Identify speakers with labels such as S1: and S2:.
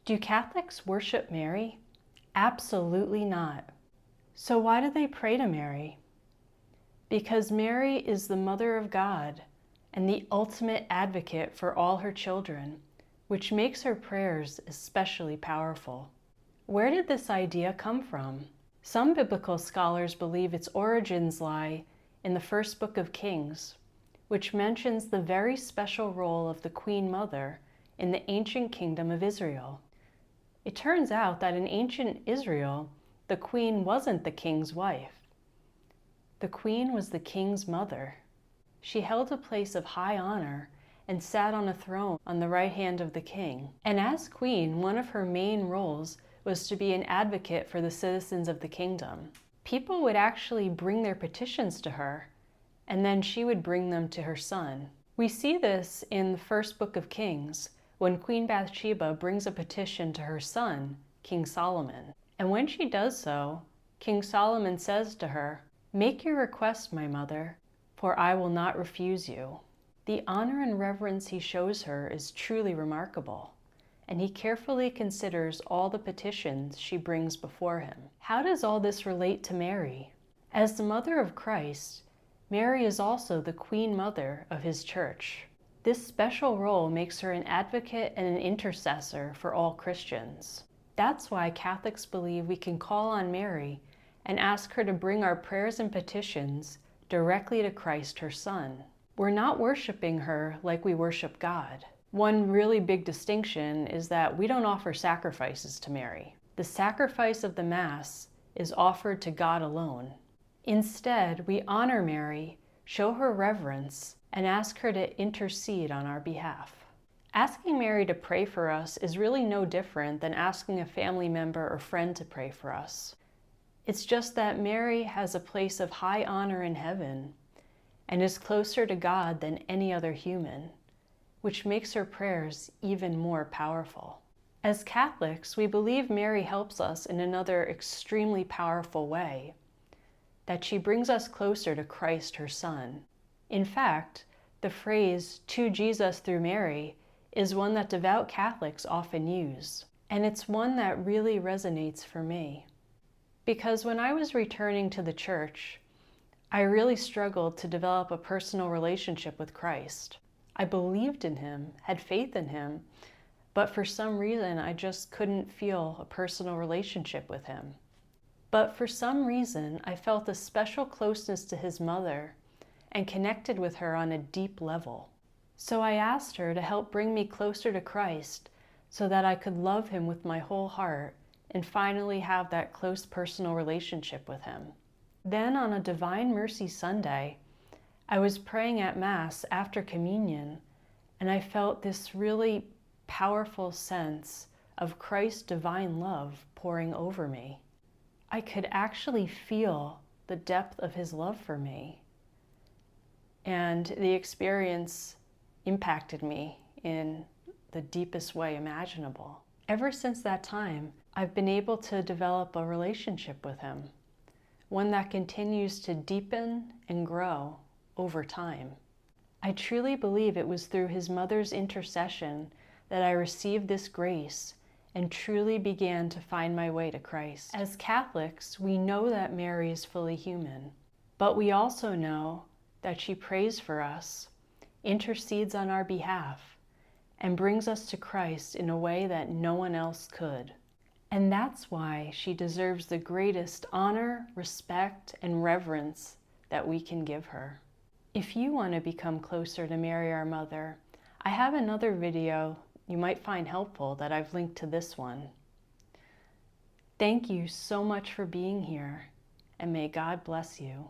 S1: Do Catholics worship Mary? Absolutely not. So why do they pray to Mary? Because Mary is the Mother of God and the ultimate advocate for all her children, which makes her prayers especially powerful. Where did this idea come from? Some biblical scholars believe its origins lie in the first book of Kings, which mentions the very special role of the Queen Mother in the ancient kingdom of Israel. It turns out that in ancient Israel, the queen wasn't the king's wife. The queen was the king's mother. She held a place of high honor and sat on a throne on the right hand of the king. And as queen, one of her main roles was to be an advocate for the citizens of the kingdom. People would actually bring their petitions to her, and then she would bring them to her son. We see this in the first book of Kings, when Queen Bathsheba brings a petition to her son, King Solomon. And when she does so, King Solomon says to her, "Make your request, my mother, for I will not refuse you." The honor and reverence he shows her is truly remarkable, and he carefully considers all the petitions she brings before him. How does all this relate to Mary? As the mother of Christ, Mary is also the Queen Mother of his church. This special role makes her an advocate and an intercessor for all Christians. That's why Catholics believe we can call on Mary and ask her to bring our prayers and petitions directly to Christ, her Son. We're not worshiping her like we worship God. One really big distinction is that we don't offer sacrifices to Mary. The sacrifice of the Mass is offered to God alone. Instead, we honor Mary, show her reverence, and ask her to intercede on our behalf. Asking Mary to pray for us is really no different than asking a family member or friend to pray for us. It's just that Mary has a place of high honor in heaven and is closer to God than any other human, which makes her prayers even more powerful. As Catholics, we believe Mary helps us in another extremely powerful way, that she brings us closer to Christ, her Son. In fact, the phrase, "to Jesus through Mary," is one that devout Catholics often use, and it's one that really resonates for me. Because when I was returning to the church, I really struggled to develop a personal relationship with Christ. I believed in him, had faith in him, but for some reason I just couldn't feel a personal relationship with him. But for some reason, I felt a special closeness to his mother and connected with her on a deep level. So I asked her to help bring me closer to Christ so that I could love him with my whole heart and finally have that close personal relationship with him. Then on a Divine Mercy Sunday, I was praying at Mass after communion, and I felt this really powerful sense of Christ's divine love pouring over me. I could actually feel the depth of his love for me. And the experience impacted me in the deepest way imaginable. Ever since that time, I've been able to develop a relationship with him, one that continues to deepen and grow over time. I truly believe it was through his mother's intercession that I received this grace and truly began to find my way to Christ. As Catholics, we know that Mary is fully human, but we also know that she prays for us, intercedes on our behalf, and brings us to Christ in a way that no one else could. And that's why she deserves the greatest honor, respect, and reverence that we can give her. If you want to become closer to Mary, our Mother, I have another video you might find helpful that I've linked to this one. Thank you so much for being here, and may God bless you.